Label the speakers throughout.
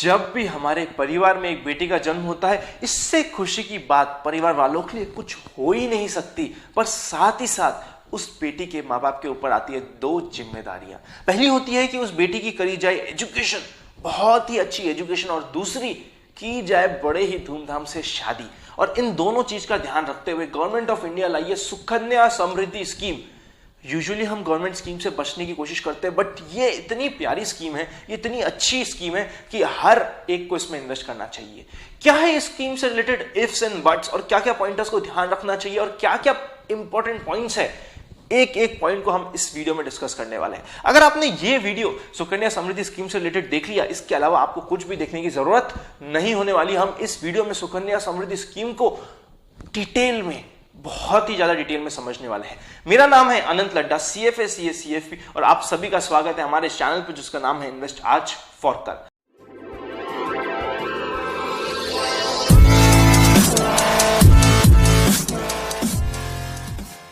Speaker 1: जब भी हमारे परिवार में एक बेटी का जन्म होता है, इससे खुशी की बात परिवार वालों के लिए कुछ हो ही नहीं सकती। पर साथ ही साथ उस बेटी के माँ बाप के ऊपर आती है दो जिम्मेदारियां। पहली होती है कि उस बेटी की करी जाए एजुकेशन, बहुत ही अच्छी एजुकेशन, और दूसरी की जाए बड़े ही धूमधाम से शादी। और इन दोनों चीज का ध्यान रखते हुए गवर्नमेंट ऑफ इंडिया लाई है सुकन्या समृद्धि स्कीम। यूजुअली हम गवर्नमेंट स्कीम से बचने की कोशिश करते हैं, बट ये इतनी प्यारी स्कीम है, ये इतनी अच्छी स्कीम है कि हर एक को इसमें इन्वेस्ट करना चाहिए। क्या है इस स्कीम से रिलेटेड इफ्स एंड बट्स, और क्या क्या पॉइंटर्स को ध्यान रखना चाहिए, और क्या क्या इंपॉर्टेंट पॉइंट्स है, एक एक पॉइंट को हम इस वीडियो में डिस्कस करने वाले हैं। अगर आपने ये वीडियो सुकन्या समृद्धि स्कीम से रिलेटेड देख लिया, इसके अलावा आपको कुछ भी देखने की जरूरत नहीं होने वाली। हम इस वीडियो में सुकन्या समृद्धि स्कीम को डिटेल में, बहुत ही ज्यादा डिटेल में समझने वाले हैं। मेरा नाम है अनंत लड्डा, CFA CA CFP, और आप सभी का स्वागत है हमारे चैनल पर जिसका नाम है इन्वेस्ट आज फॉर कल।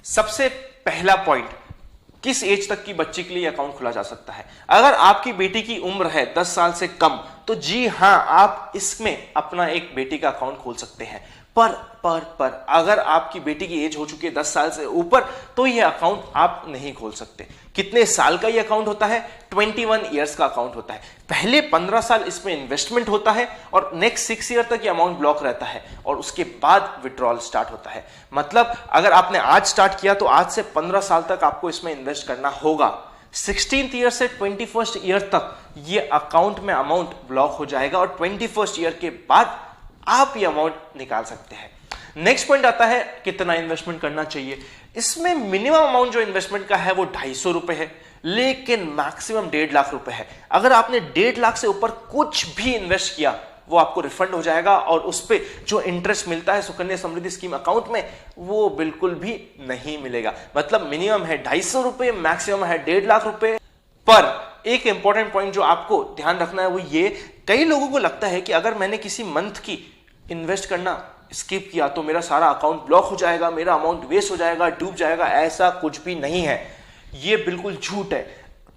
Speaker 1: सबसे पहला पॉइंट, किस एज तक की बच्ची के लिए अकाउंट खुला जा सकता है। अगर आपकी बेटी की उम्र है 10 साल से कम, तो जी हां, आप इसमें अपना एक बेटी का अकाउंट खोल सकते हैं। पर अगर आपकी बेटी की एज हो चुकी है 10 साल से ऊपर, तो यह अकाउंट आप नहीं खोल सकते। कितने साल का यह अकाउंट होता है? 21 ईयर्स का अकाउंट होता है। पहले 15 साल इसमें इन्वेस्टमेंट होता है और नेक्स्ट 6 ईयर तक यह अमाउंट ब्लॉक रहता है, और उसके बाद विड्रॉल स्टार्ट होता है। मतलब अगर आपने आज स्टार्ट किया तो आज से 15 साल तक आपको इसमें इन्वेस्ट करना होगा। 16th ईयर से 21st ईयर तक ये अकाउंट में अमाउंट ब्लॉक हो जाएगा, और 21st ईयर के बाद आप ये अमाउंट निकाल सकते हैं। नेक्स्ट पॉइंट आता है कितना इन्वेस्टमेंट करना चाहिए। इसमें मिनिमम अमाउंट जो इन्वेस्टमेंट का है वो 250 रुपए है, लेकिन मैक्सिमम 1.5 लाख रुपए है। अगर आपने 1.5 लाख से ऊपर कुछ भी इन्वेस्ट किया, वो आपको रिफंड हो जाएगा, और उस पर जो इंटरेस्ट मिलता है सुकन्या समृद्धि स्कीम अकाउंट में, वो बिल्कुल भी नहीं मिलेगा। मतलब मिनिमम है 250 रुपए, मैक्सिमम है 1.5 लाख रुपए। पर एक इंपॉर्टेंट पॉइंट जो आपको ध्यान रखना है वो ये, कई लोगों को लगता है कि अगर मैंने किसी मंथ की इन्वेस्ट करना स्किप किया तो मेरा सारा अकाउंट ब्लॉक हो जाएगा, मेरा अमाउंट वेस्ट हो जाएगा, डूब जाएगा। ऐसा कुछ भी नहीं है, ये बिल्कुल झूठ है।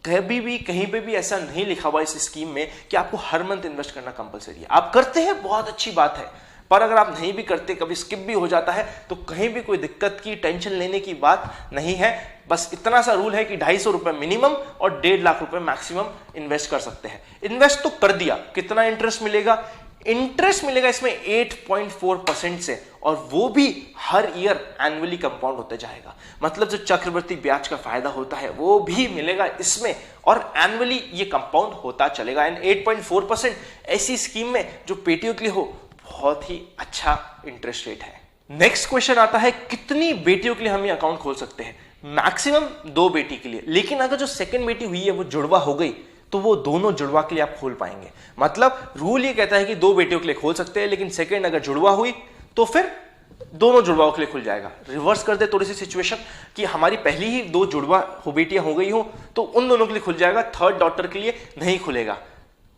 Speaker 1: कभी भी कहीं पे भी ऐसा नहीं लिखा हुआ इस स्कीम में कि आपको हर मंथ इन्वेस्ट करना कंपलसरी है। आप करते हैं, बहुत अच्छी बात है, पर अगर आप नहीं भी करते, कभी स्किप भी हो जाता है, तो कहीं भी कोई दिक्कत की, टेंशन लेने की बात नहीं है। बस इतना सा रूल है कि 250 रुपए मिनिमम और 1.5 लाख रुपए मैक्सिमम इन्वेस्ट कर सकते हैं। इन्वेस्ट तो कर दिया, कितना इंटरेस्ट मिलेगा? इंटरेस्ट मिलेगा इसमें 8.4% से, और वो भी हर ईयर एनुअली कंपाउंड होते जाएगा। मतलब जो चक्रवृद्धि ब्याज का फायदा होता है वो भी मिलेगा इसमें, और एनुअली ये कंपाउंड होता चलेगा। एंड 8.4% ऐसी स्कीम में जो पेटियों के लिए हो, बहुत ही अच्छा इंटरेस्ट रेट है। नेक्स्ट क्वेश्चन आता है, कितनी बेटियों के लिए हम ये अकाउंट खोल सकते हैं? मैक्सिमम 2 बेटी के लिए, लेकिन अगर जो सेकंड बेटी हुई है वो जुड़वा हो गई, तो वो दोनों जुड़वा के लिए आप खोल पाएंगे। मतलब रूल ये कहता है कि 2 बेटियों के लिए खोल सकते हैं, लेकिन सेकंड अगर जुड़वा हुई तो फिर दोनों जुड़वाओं के लिए खुल जाएगा। रिवर्स कर दे थोड़ी सी सिचुएशन कि हमारी पहली ही 2 जुड़वा हो बेटियां हो गई हो, तो उन दोनों के लिए खुल जाएगा, थर्ड डॉटर के लिए नहीं खुलेगा।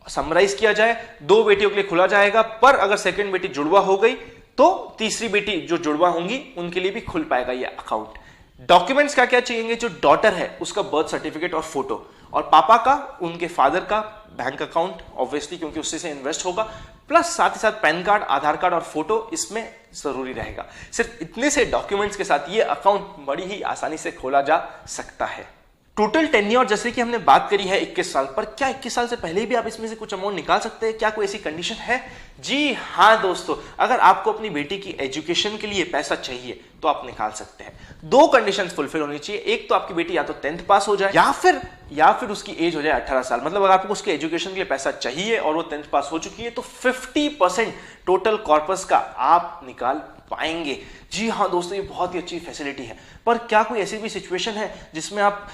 Speaker 1: समराइज किया जाए, 2 बेटियों के लिए खुला जाएगा, पर अगर सेकंड बेटी जुड़वा हो गई तो तीसरी बेटी जो जुड़वा होंगी उनके लिए भी खुल पाएगा ये अकाउंट। डॉक्यूमेंट्स क्या क्या चाहिए? जो डॉटर है उसका बर्थ सर्टिफिकेट और फोटो, और पापा का, उनके फादर का बैंक अकाउंट ऑब्वियसली, क्योंकि उससे से इन्वेस्ट होगा, प्लस साथ ही साथ पैन कार्ड, आधार कार्ड और फोटो इसमें जरूरी रहेगा। सिर्फ इतने से डॉक्यूमेंट्स के साथ ये अकाउंट बड़ी ही आसानी से खोला जा सकता है। टोटल टेन्योर जैसे कि हमने बात करी है 21 साल, पर क्या 21 साल से पहले भी आप इसमें से कुछ अमाउंट निकाल सकते हैं? क्या कोई ऐसी कंडीशन है? जी हां दोस्तों, अगर आपको अपनी बेटी की एजुकेशन के लिए पैसा चाहिए तो आप निकाल सकते हैं। 2 कंडीशंस फुलफिल होनी चाहिए। एक तो आपकी बेटी या तो 10th पास हो जाए, या फिर उसकी एज हो जाए 18 साल। मतलब अगर आपको उसके एजुकेशन के लिए पैसा चाहिए और वो 10th पास हो चुकी है, तो 50% टोटल कॉर्पस का आप निकाल पाएंगे। जी हां दोस्तों, ये बहुत ही अच्छी फैसिलिटी है। पर क्या कोई ऐसी भी सिचुएशन है जिसमें आप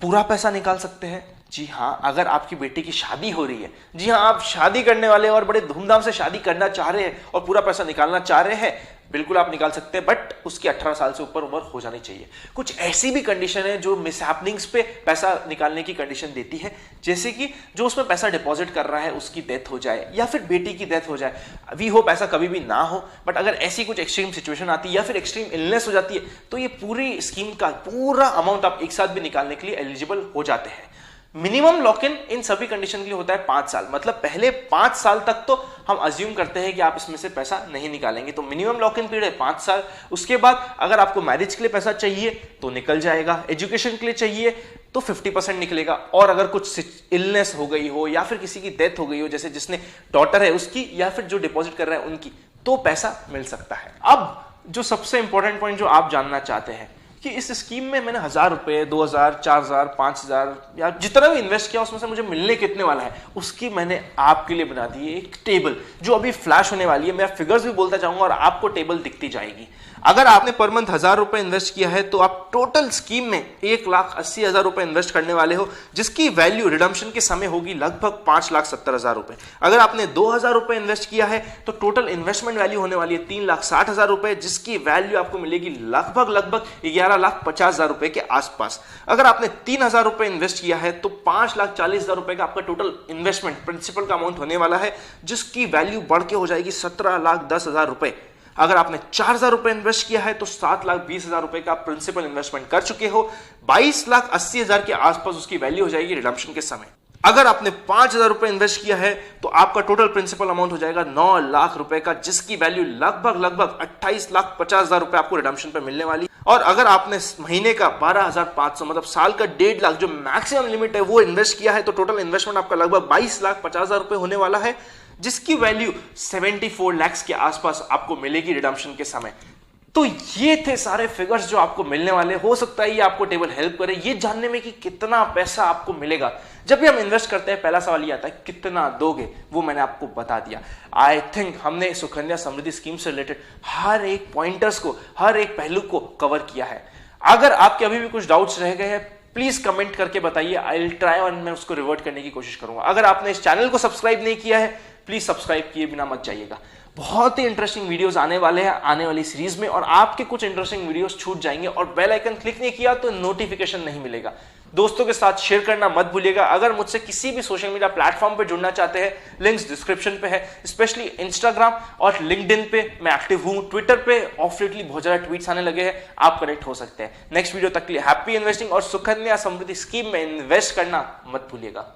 Speaker 1: पूरा पैसा निकाल सकते हैं? जी हां, अगर आपकी बेटी की शादी हो रही है, जी हां, आप शादी करने वाले और बड़े धूमधाम से शादी करना चाह रहे हैं और पूरा पैसा निकालना चाह रहे हैं, बिल्कुल आप निकाल सकते हैं, बट उसकी 18 साल से ऊपर उम्र हो जानी चाहिए। कुछ ऐसी भी कंडीशन है जो मिसहैपनिंग्स पे पैसा निकालने की कंडीशन देती है, जैसे कि जो उसमें पैसा डिपॉजिट कर रहा है उसकी डेथ हो जाए, या फिर बेटी की डेथ हो जाए। वी होप ऐसा कभी भी ना हो, बट अगर ऐसी कुछ एक्सट्रीम सिचुएशन आती है या फिर एक्सट्रीम इलनेस हो जाती है, तो ये पूरी स्कीम का पूरा अमाउंट आप एक साथ भी निकालने के लिए एलिजिबल हो जाते हैं। मिनिमम लॉक इन इन सभी कंडीशन के लिए होता है 5 साल, मतलब पहले 5 साल तक तो हम अज्यूम करते हैं कि आप इसमें से पैसा नहीं निकालेंगे, तो मिनिमम लॉक इन पीरियड है 5 साल। उसके बाद अगर आपको मैरिज के लिए पैसा चाहिए तो निकल जाएगा, एजुकेशन के लिए चाहिए तो 50% निकलेगा, और अगर कुछ इलनेस हो गई हो या फिर किसी की डेथ हो गई हो, जैसे जिसने डॉटर है उसकी या फिर जो डिपॉजिट कर रहा है उनकी, तो पैसा मिल सकता है। अब जो सबसे इंपॉर्टेंट पॉइंट जो आप जानना चाहते हैं कि इस स्कीम में मैंने 1000 रुपए, 2000, 4000, 5000 या जितना भी इन्वेस्ट किया उसमें से मुझे मिलने कितने वाला है, उसकी मैंने आपके लिए बना दी है एक टेबल जो अभी फ्लैश होने वाली है। मैं फिगर्स भी बोलता जाऊंगा और आपको टेबल दिखती जाएगी। अगर आपने पर मंथ 1000 रुपए इन्वेस्ट किया है तो आप टोटल स्कीम में 1,80,000 रुपए इन्वेस्ट करने वाले हो, जिसकी वैल्यू रिडम्पशन के समय होगी लगभग 5,70,000 रुपए। अगर आपने 2000 रुपए इन्वेस्ट किया है तो टोटल इन्वेस्टमेंट वैल्यू होने वाली है 3,60,000 रुपए, जिसकी वैल्यू आपको मिलेगी लगभग 11,50,000 रुपए के आसपास। अगर आपने 3,000 रुपए इन्वेस्ट किया है तो 5,40,000 रुपए का आपका टोटल इन्वेस्टमेंट प्रिंसिपल का अमाउंट होने वाला है, जिसकी वैल्यू बढ़ के हो जाएगी 17,10,000 रुपए। अगर आपने 4,000 रुपए इन्वेस्ट किया है तो 7,20,000 रुपए का प्रिंसिपल इन्वेस्टमेंट कर चुके हो, 22,80,000 के आसपास उसकी वैल्यू हो जाएगी रिडम्पशन के समय। अगर आपने 5,000 रुपए इन्वेस्ट किया है तो आपका टोटल प्रिंसिपल अमाउंट हो जाएगा 9 लाख रुपए का, जिसकी वैल्यू लगभग 28,50,000 रुपए आपको रिडम्पशन पे मिलने वाली। और अगर आपने महीने का 12,500 मतलब साल का 1.5 लाख जो मैक्सिमम लिमिट है वो इन्वेस्ट किया है तो टोटल इन्वेस्टमेंट आपका लगभग 22,50,000 रुपए होने वाला है, जिसकी वैल्यू 74 लाख के आसपास आपको मिलेगी रिडम्पशन के समय। तो ये थे सारे फिगर्स जो आपको मिलने वाले। हो सकता है ये आपको टेबल हेल्प करे ये जानने में कि कितना पैसा आपको मिलेगा। जब भी हम इन्वेस्ट करते हैं पहला सवाल ये आता है कितना दोगे, वो मैंने आपको बता दिया। आई थिंक हमने सुकन्या समृद्धि स्कीम से रिलेटेड हर एक पॉइंटर्स को, हर एक पहलू को कवर किया है। अगर आपके अभी भी कुछ डाउट्स रह गए हैं प्लीज कमेंट करके बताइए, आई विल ट्राई और मैं उसको रिवर्ट करने की कोशिश करूंगा। अगर आपने इस चैनल को सब्सक्राइब नहीं किया है प्लीज सब्सक्राइब किए बिना मत जाइएगा। बहुत ही इंटरेस्टिंग वीडियोस आने वाले हैं आने वाली सीरीज में, और आपके कुछ इंटरेस्टिंग वीडियोस छूट जाएंगे और बेल आइकन क्लिक नहीं किया तो नोटिफिकेशन नहीं मिलेगा। दोस्तों के साथ शेयर करना मत भूलिएगा। अगर मुझसे किसी भी सोशल मीडिया प्लेटफॉर्म पे जुड़ना चाहते हैं लिंक्स डिस्क्रिप्शन पे है, स्पेशली इंस्टाग्राम और लिंक्डइन पे मैं एक्टिव हूं। ट्विटर पे ऑफ लेटली बहुत ज्यादा ट्वीट्स आने लगे हैं, आप कनेक्ट हो सकते हैं। नेक्स्ट वीडियो तक के लिए हैप्पी इन्वेस्टिंग और सुकन्या समृद्धि स्कीम में इन्वेस्ट करना मत भूलिएगा।